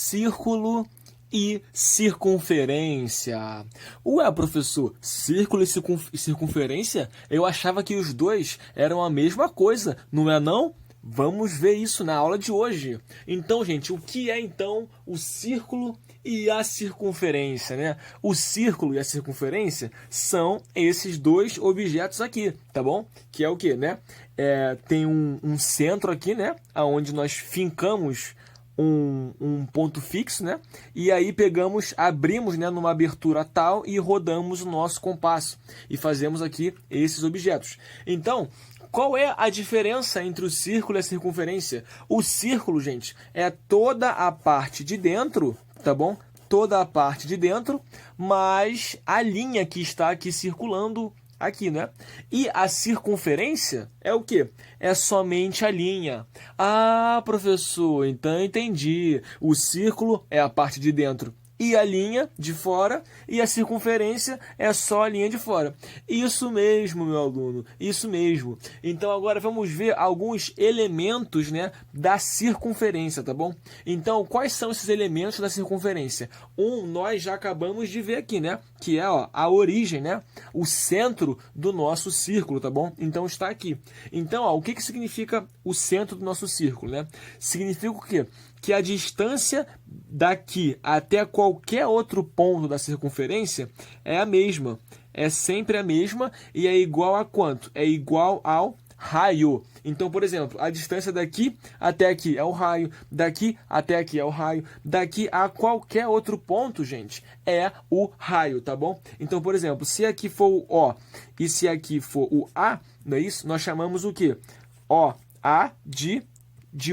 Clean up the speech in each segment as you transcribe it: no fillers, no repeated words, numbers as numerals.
círculo e circunferência. Ué, professor, círculo e circunferência? Eu achava que os dois eram a mesma coisa, não é não? Vamos ver isso na aula de hoje. Então, gente, o que é então o círculo e a circunferência, né? O círculo e a circunferência são esses dois objetos aqui, tá bom? Que é o quê, né? Tem um centro aqui, né? Onde nós fincamos um ponto fixo, né? E aí abrimos, né, numa abertura tal e rodamos o nosso compasso e fazemos aqui esses objetos. Então, qual é a diferença entre o círculo e a circunferência? O círculo, gente, é toda a parte de dentro, tá bom? Toda a parte de dentro, mais a linha que está aqui circulando aqui, né? E a circunferência é o quê? É somente a linha. Ah, professor, então eu entendi. O círculo é a parte de dentro e a linha de fora, e a circunferência é só a linha de fora. Isso mesmo, meu aluno, isso mesmo. Então agora vamos ver alguns elementos, né, da circunferência, tá bom? Então, quais são esses elementos da circunferência? Nós já acabamos de ver aqui, né, que é a origem, né, o centro do nosso círculo, tá bom? Então está aqui. Então, o que significa o centro do nosso círculo, né? Significa o quê? Que a distância daqui até qualquer outro ponto da circunferência é a mesma. É sempre a mesma e é igual a quanto? É igual ao raio. Então, por exemplo, a distância daqui até aqui é o raio, daqui até aqui é o raio, daqui a qualquer outro ponto, gente, é o raio, tá bom? Então, por exemplo, se aqui for o O e se aqui for o A, não é isso? Nós chamamos o quê? OA de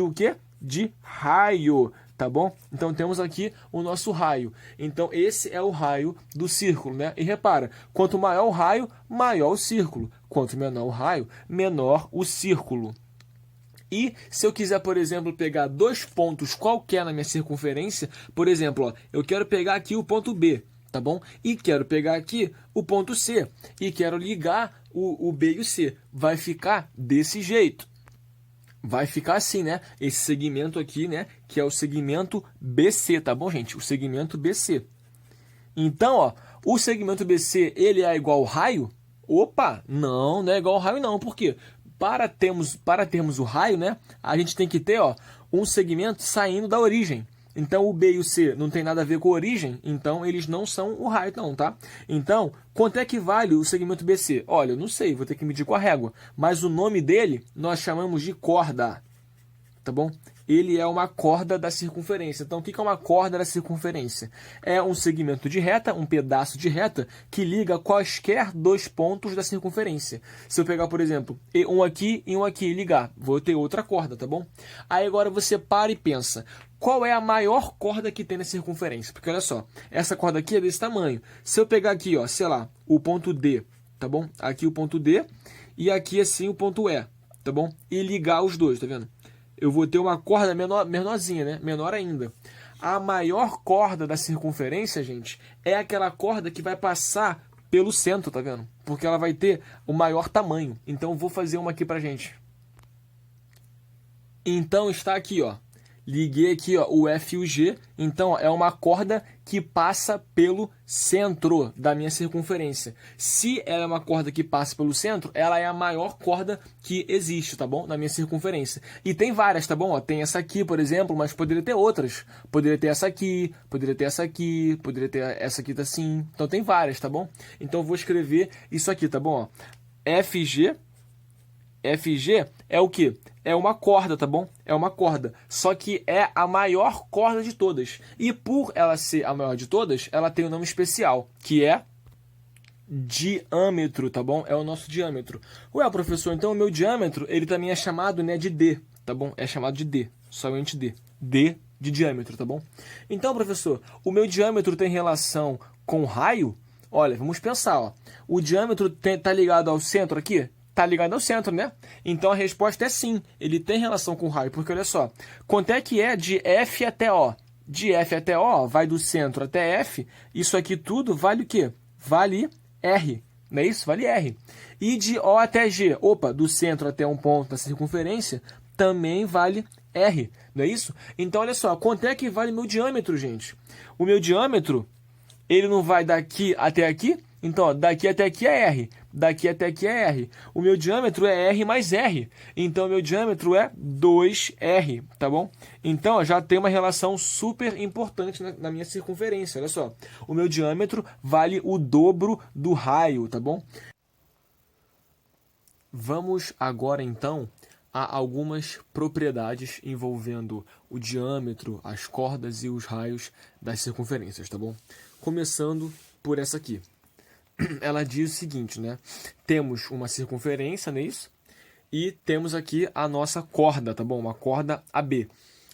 o quê? De raio, tá bom? Então temos aqui o nosso raio. Então esse é o raio do círculo, né? E repara, quanto maior o raio, maior o círculo. Quanto menor o raio, menor o círculo. E se eu quiser, por exemplo, pegar dois pontos qualquer na minha circunferência, por exemplo, ó, eu quero pegar aqui o ponto B, tá bom? E quero pegar aqui o ponto C. E quero ligar o B e o C. Vai ficar desse jeito. Vai ficar assim, né? Esse segmento aqui, né? Que é o segmento BC, tá bom, gente? O segmento BC. Então, ó, o segmento BC, ele é igual ao raio? Opa, não é igual ao raio não. Por quê? Para termos o raio, né? A gente tem que ter, ó, um segmento saindo da origem. Então, o B e o C não tem nada a ver com a origem, então eles não são o raio não, tá? Então, quanto é que vale o segmento BC? Olha, eu não sei, vou ter que medir com a régua. Mas o nome dele nós chamamos de corda, tá bom? Ele é uma corda da circunferência. Então, o que é uma corda da circunferência? É um segmento de reta, um pedaço de reta, que liga quaisquer dois pontos da circunferência. Se eu pegar, por exemplo, um aqui e um aqui e ligar, vou ter outra corda, tá bom? Aí agora você para e pensa, qual é a maior corda que tem na circunferência? Porque olha só, essa corda aqui é desse tamanho. Se eu pegar aqui, ó, sei lá, o ponto D, tá bom? Aqui o ponto D e aqui assim o ponto E, tá bom? E ligar os dois, tá vendo? Eu vou ter uma corda menorzinha, né? Menor ainda. A maior corda da circunferência, gente, é aquela corda que vai passar pelo centro, tá vendo? Porque ela vai ter o maior tamanho. Então, eu vou fazer uma aqui pra gente. Então, está aqui, ó. Liguei aqui, ó, o F e o G. Então, ó, é uma corda que passa pelo centro da minha circunferência. Se ela é uma corda que passa pelo centro, ela é a maior corda que existe, tá bom? Na minha circunferência. E tem várias, tá bom? Ó, tem essa aqui, por exemplo, mas poderia ter outras. Poderia ter essa aqui, poderia ter essa aqui, poderia ter essa aqui assim. Então, tem várias, tá bom? Então, eu vou escrever isso aqui, tá bom? Ó, FG é o quê? É uma corda, tá bom? É uma corda. Só que é a maior corda de todas. E por ela ser a maior de todas, ela tem um nome especial, que é diâmetro, tá bom? É o nosso diâmetro. Ué, professor, então o meu diâmetro, ele também é chamado, né, de D, tá bom? É chamado de D, somente D. D de diâmetro, tá bom? Então, professor, o meu diâmetro tem relação com o raio? Olha, vamos pensar, ó. O diâmetro tá ligado ao centro aqui? Tá ligado ao centro, né? Então a resposta é sim, ele tem relação com o raio, porque olha só, quanto é que é de F até O? De F até O, vai do centro até F, isso aqui tudo vale o quê? Vale R, não é isso? Vale R. E de O até G, opa, do centro até um ponto da circunferência, também vale R, não é isso? Então, olha só, quanto é que vale meu diâmetro, gente? O meu diâmetro, ele não vai daqui até aqui? Então, ó, daqui até aqui é R, daqui até aqui é R. O meu diâmetro é R mais R, então o meu diâmetro é 2R, tá bom? Então, ó, já tem uma relação super importante na minha circunferência, olha só. O meu diâmetro vale o dobro do raio, tá bom? Vamos agora, então, a algumas propriedades envolvendo o diâmetro, as cordas e os raios das circunferências, tá bom? Começando por essa aqui. Ela diz o seguinte, né? Temos uma circunferência, não é isso? E temos aqui a nossa corda, tá bom? Uma corda AB.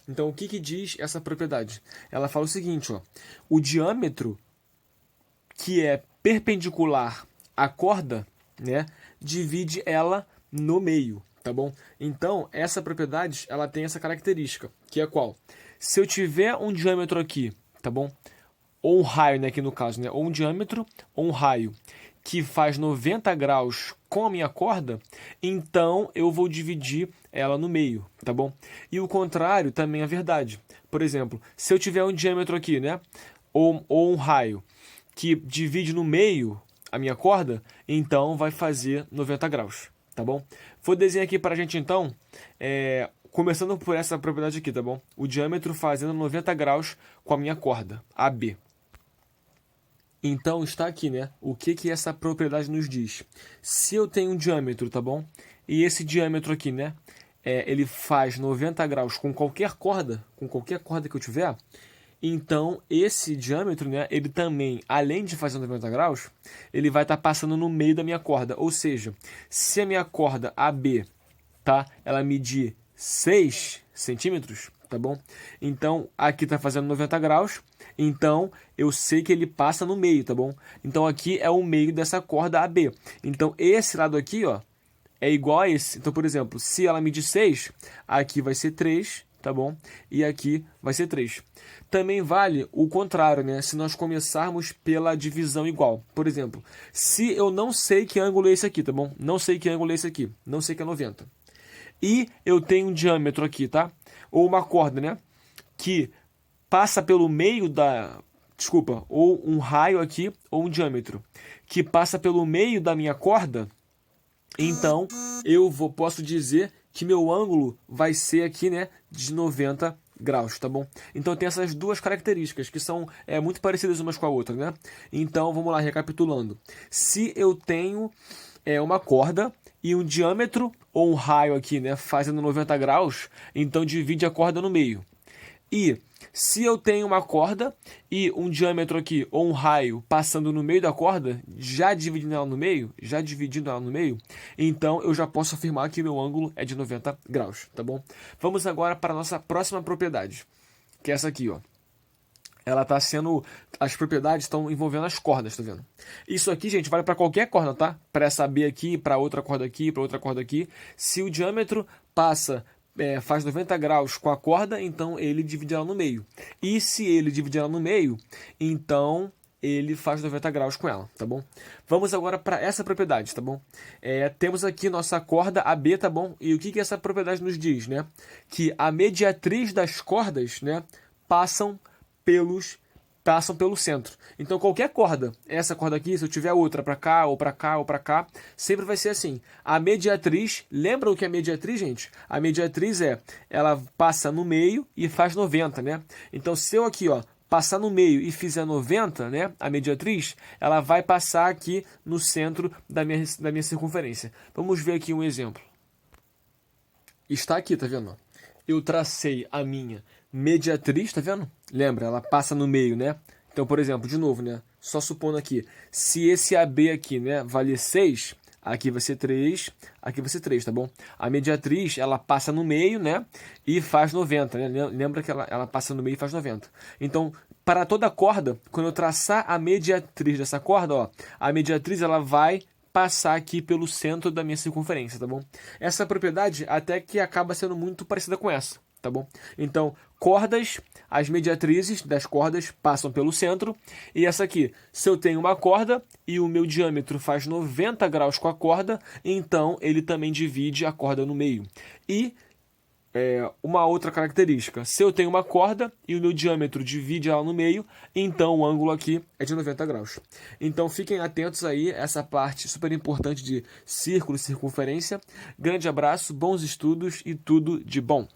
Então, o que que diz essa propriedade? Ela fala o seguinte, ó. O diâmetro que é perpendicular à corda, né? Divide ela no meio, tá bom? Então, essa propriedade, ela tem essa característica, que é qual? Se eu tiver um diâmetro aqui, tá bom? Ou um raio, né, aqui no caso, né? Ou um diâmetro ou um raio que faz 90 graus com a minha corda, então eu vou dividir ela no meio, tá bom? E o contrário também é verdade. Por exemplo, se eu tiver um diâmetro aqui, né? Ou um raio que divide no meio a minha corda, então vai fazer 90 graus, tá bom? Vou desenhar aqui para a gente, então, começando por essa propriedade aqui, tá bom? O diâmetro fazendo 90 graus com a minha corda, AB. Então, está aqui, né? O que que essa propriedade nos diz? Se eu tenho um diâmetro, tá bom? E esse diâmetro aqui, né? Ele faz 90 graus com qualquer corda que eu tiver, então esse diâmetro, né? Ele também, além de fazer 90 graus, ele vai estar passando no meio da minha corda. Ou seja, se a minha corda AB, tá? Ela medir 6 centímetros, tá bom? Então, aqui está fazendo 90 graus, então eu sei que ele passa no meio, tá bom? Então, aqui é o meio dessa corda AB. Então, esse lado aqui, ó, é igual a esse. Então, por exemplo, se ela medir 6, aqui vai ser 3, tá bom? E aqui vai ser 3. Também vale o contrário, né? Se nós começarmos pela divisão igual. Por exemplo, se eu não sei que ângulo é esse aqui, tá bom? Não sei que ângulo é esse aqui. Não sei que é 90. E eu tenho um diâmetro aqui, tá? Ou uma corda, né? Que passa pelo meio da... Desculpa, ou um raio aqui, ou um diâmetro. Que passa pelo meio da minha corda. Então, posso dizer que meu ângulo vai ser aqui, né? De 90 graus, tá bom? Então, tem essas duas características que são muito parecidas umas com a outra, né? Então, vamos lá, recapitulando. Se eu tenho uma corda e um diâmetro ou um raio aqui, né, fazendo 90 graus, então divide a corda no meio. E se eu tenho uma corda e um diâmetro aqui ou um raio passando no meio da corda, já dividindo ela no meio, então eu já posso afirmar que meu ângulo é de 90 graus, tá bom? Vamos agora para a nossa próxima propriedade, que é essa aqui, ó. Ela está sendo... As propriedades estão envolvendo as cordas, tá vendo? Isso aqui, gente, vale para qualquer corda, tá? Para essa B aqui, para outra corda aqui, para outra corda aqui. Se o diâmetro faz 90 graus com a corda, então ele divide ela no meio. E se ele dividir ela no meio, então ele faz 90 graus com ela, tá bom? Vamos agora para essa propriedade, tá bom? Temos aqui nossa corda AB, tá bom? E o que que essa propriedade nos diz, né? Que a mediatriz das cordas, né, passam pelo centro. Então, qualquer corda, essa corda aqui, se eu tiver outra para cá, ou para cá, ou para cá, sempre vai ser assim. A mediatriz, lembra o que é mediatriz, gente? A mediatriz ela passa no meio e faz 90, né? Então, se eu aqui, ó, passar no meio e fizer 90, né? A mediatriz, ela vai passar aqui no centro da minha circunferência. Vamos ver aqui um exemplo. Está aqui, tá vendo? Eu tracei a minha mediatriz, tá vendo? Lembra, ela passa no meio, né? Então, por exemplo, de novo, né? Só supondo aqui, se esse AB aqui, né, valer 6, aqui vai ser 3, aqui vai ser 3, tá bom? A mediatriz, ela passa no meio, né? E faz 90, né? Lembra que ela passa no meio e faz 90. Então, para toda corda, quando eu traçar a mediatriz dessa corda, ó, a mediatriz, ela vai passar aqui pelo centro da minha circunferência, tá bom? Essa propriedade até que acaba sendo muito parecida com essa, tá bom? Então, cordas, as mediatrizes das cordas passam pelo centro. E essa aqui, se eu tenho uma corda e o meu diâmetro faz 90 graus com a corda, então ele também divide a corda no meio. E uma outra característica. Se eu tenho uma corda e o meu diâmetro divide ela no meio, então o ângulo aqui é de 90 graus. Então fiquem atentos aí, essa parte super importante de círculo e circunferência. Grande abraço, bons estudos e tudo de bom!